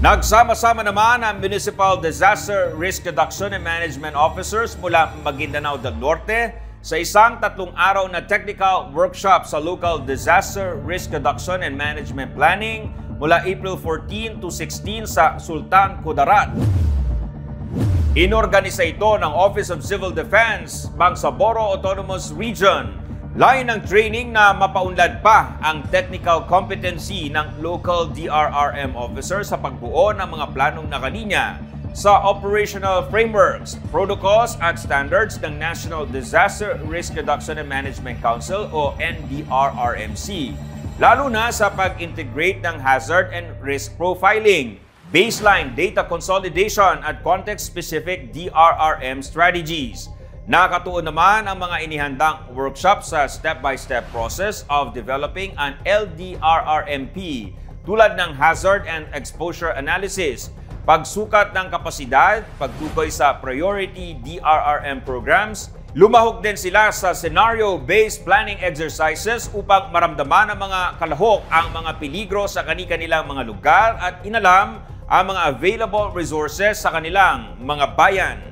Nagsama-sama naman ang Municipal Disaster Risk Reduction and Management Officers mula Maguindanao del Norte sa isang 3 araw na technical workshop sa Local Disaster Risk Reduction and Management Planning mula April 14 to 16 sa Sultan Kudarat. Inorganisa ito ng Office of Civil Defense, Bangsamoro Autonomous Region. Layon ng training na mapaunlad pa ang technical competency ng local DRRM officer sa pagbuo ng mga planong nakalinya sa operational frameworks, protocols at standards ng National Disaster Risk Reduction and Management Council o NDRRMC, lalo na sa pag-integrate ng hazard and risk profiling, baseline data consolidation at context-specific DRRM strategies. Nakatuon naman ang mga inihandang workshop sa step-by-step process of developing an LDRRMP tulad ng hazard and exposure analysis, pagsukat ng kapasidad, pagtukoy sa priority DRRM programs. Lumahok din sila sa scenario-based planning exercises upang maramdaman ng mga kalahok ang mga peligro sa kani-kanilang mga lugar at inalam ang mga available resources sa kanilang mga bayan.